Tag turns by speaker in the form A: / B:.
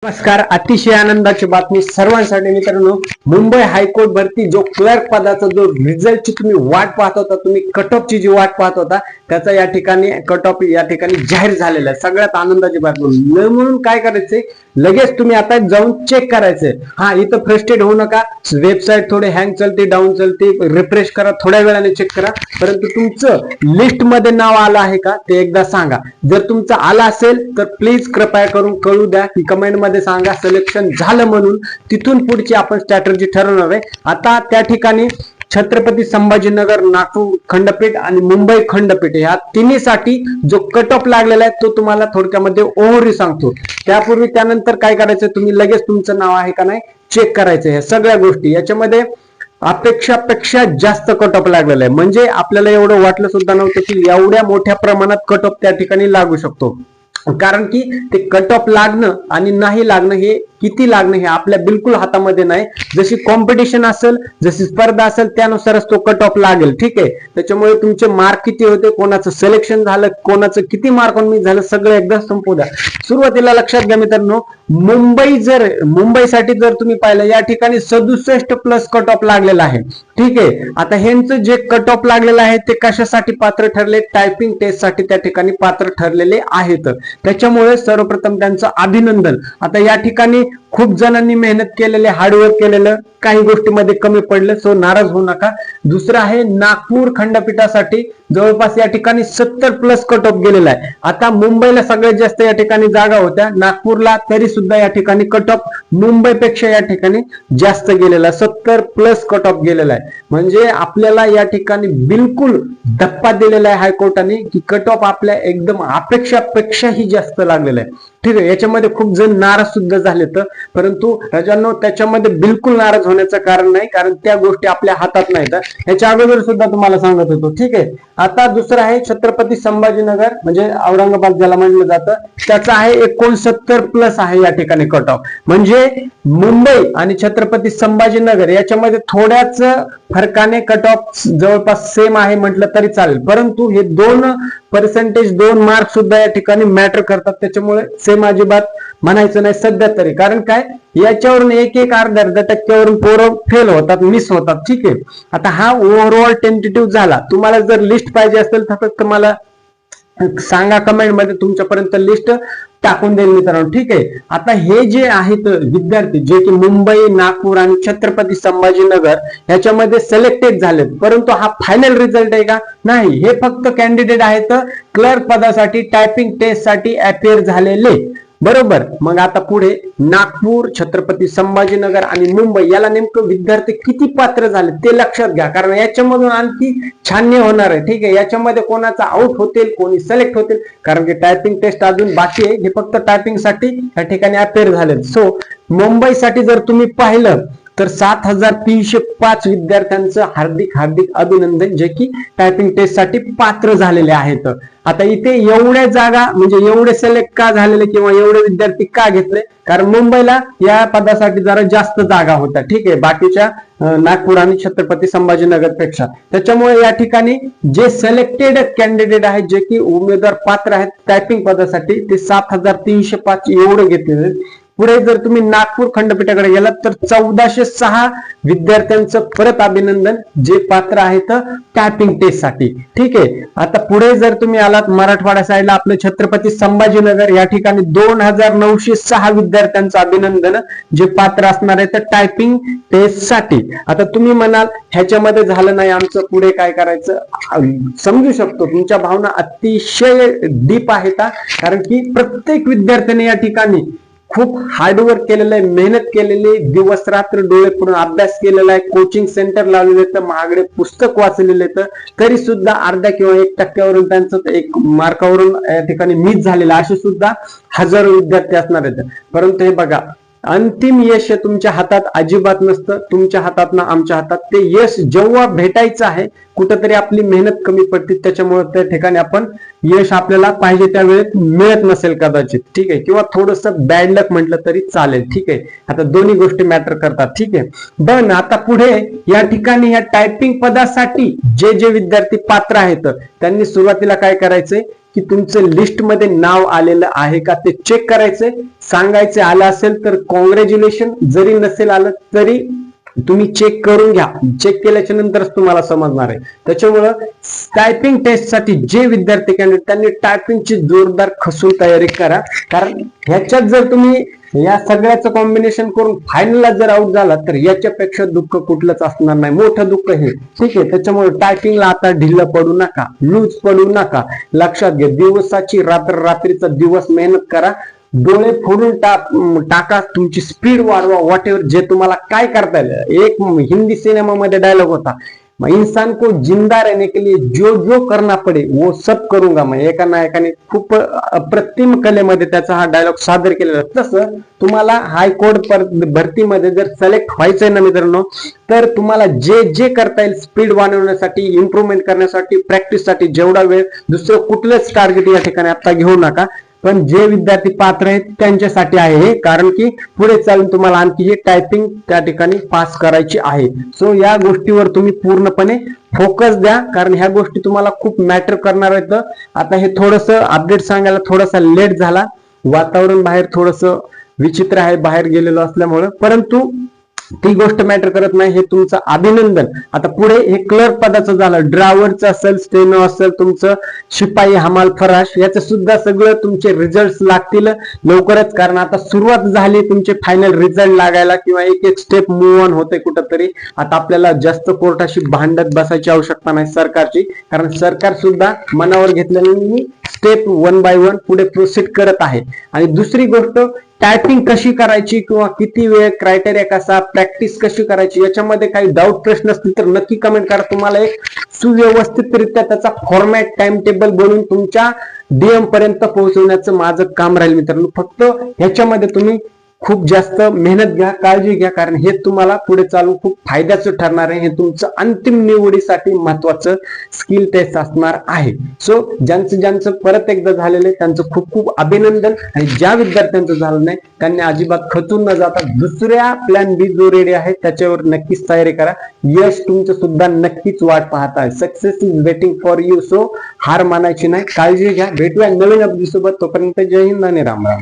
A: नमस्कार. अतिशय आनंदाची बातमी सर्वांसाठी मित्रांनो, मुंबई हायकोर्ट भरती जो क्लर्क पदाचा जो रिझल्टची तुम्ही वाट पाहत होता, तुम्ही कट ऑफची जी वाट पाहत होता, त्याचा या ठिकाणी कट ऑफ या ठिकाणी जाहीर झालेला आहे. सगळ्यात आनंदाची बातमी. म्हणून काय करायचंय, लगेच तुम्ही आता जाऊन चेक करायचंय. हा, इथं फ्रस्ट्रेट होऊ नका. वेबसाईट थोडे हँग चलते, डाऊन चलते, रिफ्रेश करा, थोड्या वेळाने चेक करा. परंतु तुमचं लिस्ट मध्ये नाव आलं आहे का ते एकदा सांगा. जर तुमचं आलं असेल तर प्लीज कृपया करून कळू द्या, की कमेंट मध्ये सांगा सिलेक्शन झालं म्हणून. तिथून पुढची आपण स्ट्रॅटेजी ठरवणार आहे. आता त्या ठिकाणी छत्रपती संभाजीनगर, नागपूर खंडपीठ आणि मुंबई खंडपीठ या तिन्हीसाठी जो कट ऑफ लागलेला आहे तो तुम्हाला थोडक्यामध्ये ओव्हरव्ह्यू सांगतो. त्यापूर्वी त्यानंतर काय करायचं, तुम्ही लगेच तुमचं नाव आहे का नाही चेक करायचं. ह्या सगळ्या गोष्टी याच्यामध्ये अपेक्षापेक्षा जास्त कट ऑफ लागलेला आहे. म्हणजे आपल्याला एवढं वाटलं सुद्धा नव्हतं की एवढ्या मोठ्या प्रमाणात कट ऑफ त्या ठिकाणी लागू शकतो. कारण की ते कट ऑफ लागणं आणि नाही लागणं, हे किती लागणं हे आपल्या बिलकुल हातामध्ये नाही. जशी कॉम्पिटिशन असेल, जशी स्पर्धा असेल, त्यानुसारच तो कट ऑफ लागेल. ठीक आहे. त्याच्यामुळे तुमचे मार्क किती होते, कोणाचं सिलेक्शन झालं, कोणाचं किती मार्क मी झालं, सगळं एकदा संपू द्या. सुरुवातीला लक्षात घ्या मित्रांनो, मुंबईसाठी जर तुम्ही पाहिलं, या ठिकाणी 67 प्लस कट ऑफ लागलेला आहे. ठीक आहे. आता ह्यांचं जे कट ऑफ लागलेलं आहे ते कशासाठी पात्र ठरले, टायपिंग टेस्ट साठी त्या ठिकाणी पात्र ठरलेले आहेत. त्याच्यामुळे सर्वप्रथम त्यांचं अभिनंदन. आता या ठिकाणी खूप जणांनी मेहनत केलेले, हार्डवर्क केलेलं, काही गोष्टीमध्ये कमी पडलं, सो नाराज होऊ नका. दुसरं आहे नागपूर खंडपीठासाठी जवळपास या ठिकाणी 70 प्लस कट ऑफ गेलेला आहे. आता मुंबईला सगळ्यात जास्त या ठिकाणी जागा होत्या, नागपूरला तरी सुद्धा या ठिकाणी कट ऑफ मुंबईपेक्षा या ठिकाणी जास्त गेलेला, 70 प्लस कट ऑफ गेलेला आहे. म्हणजे आपल्याला या ठिकाणी बिलकुल धप्पा दिलेला आहे हायकोर्टाने, की कट ऑफ आपल्या एकदम अपेक्षापेक्षाही जास्त लागलेला आहे. ठीक आहे. याच्यामध्ये खूप जण नाराज सुद्धा झाले, परंतु राजांनो त्याच्यामध्ये बिलकुल नाराज होण्याचं कारण नाही, कारण त्या गोष्टी आपल्या हातात नाहीत. याच्या अगोदर सुद्धा तुम्हाला सांगत होतो. ठीक आहे. आता दुसरं आहे छत्रपती संभाजीनगर, म्हणजे औरंगाबाद ज्याला म्हणलं जातं, त्याचा आहे 69 प्लस आहे या ठिकाणी कट ऑफ. म्हणजे मुंबई आणि छत्रपती संभाजीनगर याच्यामध्ये थोड्याच फरकाने कट ऑफ जवळपास सेम आहे म्हटलं तरी चालेल. परंतु हे 2% मार्क सुद्धा या ठिकाणी मॅटर करतात. त्याच्यामुळे सेम अजिबात म्हणायचं नाही सध्या तरी. कारण काय, याच्यावरून एक अर्ध्या टक्क्यावरून पोरं फेल होतात, मिस होतात. ठीक आहे. आता हा ओव्हरऑल टेंटेटिव्ह झाला. तुम्हाला जर लिस्ट पाहिजे असेल तर फक्त मला सांगा कमेंट मध्ये, तुमच्यापर्यंत लिस्ट टाकून देईल मित्रांनो. ठीक आहे. आता हे जे आहेत विद्यार्थी जे की मुंबई, नागपूर आणि छत्रपती संभाजीनगर याच्यामध्ये सिलेक्टेड झालेत, परंतु हा फायनल रिझल्ट आहे का, नाही. हे फक्त कॅन्डिडेट आहेत क्लर्क पदासाठी, टायपिंग टेस्ट साठी अपिअर झालेले. बरोबर. मग आता पुढे नागपूर, छत्रपती संभाजीनगर आणि मुंबई याला नेमकं विद्यार्थी किती पात्र झाले ते लक्षात घ्या, कारण याच्यामधून आणखी छान्य होणार आहे. ठीक आहे. याच्यामध्ये कोणाचा आउट होतील, कोणी सिलेक्ट होतील, कारण की टायपिंग टेस्ट अजून बाकी आहे. हे फक्त टायपिंग साठी या ठिकाणी अपेअर झाले. सो मुंबईसाठी जर तुम्ही पाहिलं तर 7305 विद्यार्थ्यांचं हार्दिक अभिनंदन, जे की टायपिंग टेस्ट साठी पात्र झालेले आहेत. आता इथे एवढ्या जागा, म्हणजे एवढे सिलेक्ट का झालेले किंवा एवढे विद्यार्थी का घेतले, कारण मुंबईला या पदासाठी जरा जास्त जागा होत्या. ठीक आहे, बाकीच्या नागपूर आणि छत्रपती संभाजीनगर पेक्षा. त्याच्यामुळे या ठिकाणी जे सिलेक्टेड कॅन्डिडेट आहेत, जे की उमेदवार पात्र आहेत टायपिंग पदासाठी, ते 7305 एवढे घेतलेले. पुढे जर तुम्ही नागपूर खंडपीठाकडे गेलात तर 1406 विद्यार्थ्यांचं परत अभिनंदन, जे पात्र आहेत टायपिंग टेस्ट साठी. ठीक आहे. आता पुढे जर तुम्ही आलात मराठवाडा साईडला, आपलं छत्रपती संभाजीनगर या ठिकाणी 2906 विद्यार्थ्यांचं अभिनंदन, जे पात्र असणार आहेत टायपिंग टेस्ट साठी. आता तुम्ही म्हणाल ह्याच्यामध्ये झालं नाही आमचं, पुढे काय करायचं, समजू शकतो. तुमच्या भावना अतिशय डीप आहेत, कारण की प्रत्येक विद्यार्थ्याने या ठिकाणी खूप हार्डवर्क केलेलं आहे, मेहनत केलेली, दिवस रात्र डोळे पुढून अभ्यास केलेला आहे, कोचिंग सेंटर लावलेले आहेत, महागडे पुस्तक वाचलेले आहेत, तरी सुद्धा अर्ध्या किंवा 1% त्यांचं 1 मार्कावरून या ठिकाणी मिस झालेलं, असे सुद्धा हजारो विद्यार्थी असणार आहेत. परंतु हे बघा, अंतिम यश तुमच्या हातात अजिबात नसतं, तुमच्या हातात ना आमच्या हातात. ते यश जेव्हा भेटायचं आहे, कुठंतरी आपली मेहनत कमी पडते, त्याच्यामुळे त्या ठिकाणी आपण यश आपल्याला पाहिजे त्या वेळेत मिळत नसेल कदाचित. ठीक आहे. किंवा थोडंसं बॅड लक म्हटलं तरी चालेल. ठीक आहे. आता दोन्ही गोष्टी मॅटर करतात. ठीक आहे. पण आता पुढे या ठिकाणी या टायपिंग पदासाठी जे विद्यार्थी पात्र आहेत त्यांनी सुरुवातीला काय करायचंय, की तुमचं लिस्ट मध्ये नाव आलेलं आहे का ते चेक करायचंय. सांगायचे आलं असेल तर कॉंग्रॅच्युलेशन, जरी नसेल आलं तरी तुम्ही चेक करून घ्या. चेक केल्याच्या नंतरच तुम्हाला समजणार आहे. त्याच्यामुळं टायपिंग टेस्ट साठी जे विद्यार्थी कॅन्डिडेट त्यांनी टायपिंगची जोरदार खसून तयारी करा. कारण ह्याच्यात जर तुम्ही या सगळ्याचं कॉम्बिनेशन करून फायनलला जर आउट झाला तर याच्यापेक्षा दुःख कुठलंच असणार नाही, मोठं दुःख हे. ठीक आहे, त्याच्यामुळे टायपिंगला आता ढिल्लं पडू नका, लूज पडू नका. लक्षात घ्या, दिवसाची रात्र, रात्रीचा दिवस मेहनत करा. डोळे फोडून टाका, तुमची स्पीड वाढवा. व्हॉट एव्हर जे तुम्हाला काय करता येईल. एक हिंदी सिनेमामध्ये डायलॉग होता, इंसान को जिंदा रहने के लिए जो जो करना पडे वो सब करूंगा. मग एका नायकाने खूप अप्रतिम कलेमध्ये त्याचा हा डायलॉग सादर केलेला. तसं तुम्हाला हायकोर्ट भरतीमध्ये जर सिलेक्ट व्हायचंय ना मित्रांनो, तर तुम्हाला जे जे करता येईल स्पीड वाढवण्यासाठी, इम्प्रूव्हमेंट करण्यासाठी, प्रॅक्टिससाठी जेवढा वेळ, दुसरं कुठलंच टार्गेट या ठिकाणी आता घेऊ नका. पण जे विद्यार्थी पात्र आहेत त्यांच्यासाठी आहे हे, कारण की पुढे चालून तुम्हाला आणखी हे टायपिंग त्या ठिकाणी पास करायची आहे. सो या गोष्टीवर तुम्ही पूर्णपणे फोकस द्या, कारण ह्या गोष्टी तुम्हाला खूप मॅटर करणार आहेत. आता हे थोडस अपडेट सांगायला थोडासा लेट झाला, वातावरण बाहेर थोडस विचित्र आहे बाहेर गेलेलो असल्यामुळे, परंतु ती गोष्ट मॅटर करत नाही. हे तुमचं अभिनंदन. आता पुढे हे क्लर्क पदाचं झालं, ड्रायव्हरचं असेल, स्टेनो असेल, तुमचं शिपाई, हमाल, फराश, याचं सुद्धा सगळं तुमचे रिझल्ट लागतील लवकरच. कारण आता सुरुवात झाली तुमचे फायनल रिझल्ट लागायला, किंवा एक एक स्टेप मूव्ह ऑन होते कुठंतरी. आता आपल्याला जास्त कोर्टाशी भांडत बसायची आवश्यकता नाही सरकारची, कारण सरकार सुद्धा मनावर घेतल्याने स्टेप 1 बाय 1 पुढे प्रोसीड करत आहे. आणि दुसरी गोष्ट, टायपिंग कशी करायची किंवा किती वेळ, क्रायटेरिया कसा, प्रॅक्टिस कशी करायची, याच्यामध्ये काही डाऊट प्रश्न असतील तर नक्की कमेंट करा. तुम्हाला एक सुव्यवस्थितरित्या त्याचा फॉर्मॅट, टाइम टेबल बनवून तुमच्या DM पर्यंत पोहोचवण्याचं माझं काम राहील मित्रांनो. फक्त ह्याच्यामध्ये तुम्ही खूप जास्त मेहनत घ्या, काळजी घ्या, कारण हे तुम्हाला पुढे चालून खूप फायद्याचं ठरणार आहे. हे तुमचं अंतिम निवडीसाठी महत्वाचं स्किल टेस्ट असणार आहे. सो ज्यांचं परत एकदा झालेलं आहे त्यांचं खूप खूप अभिनंदन. आणि ज्या विद्यार्थ्यांचं झालं नाही त्यांनी अजिबात खचून न जाता दुसऱ्या प्लॅन बी जो रेडी आहे त्याच्यावर नक्कीच तयारी करा. यश तुमचं सुद्धा नक्कीच वाट पाहत आहे. Success is waiting for you. So हार मानायची नाही, काळजी घ्या. भेटूया नवीन अपडेट सोबत. तोपर्यंत जय हिंद आणि राम राम.